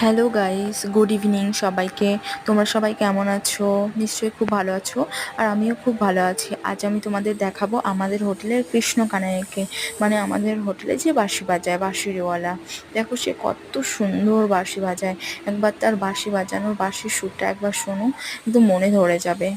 Hello guys, good evening সবাইকে। তোমরা সবাই কেমন আছো? নিশ্চয়ই খুব ভালো আছো। আর আমিও খুব ভালো আছি। আজ আমি তোমাদের দেখাবো আমাদের হোটেলের কৃষ্ণ কানাইকে, মানে আমাদের হোটেলে যে বাঁশি বাজায়, বাঁশিওয়ালা। দেখো সে কত সুন্দর বাঁশি বাজায়। একবার তার বাঁশি বাজানোর বাঁশির সুরটা একবার শোনো, কিন্তু মনে ধরে যাবে।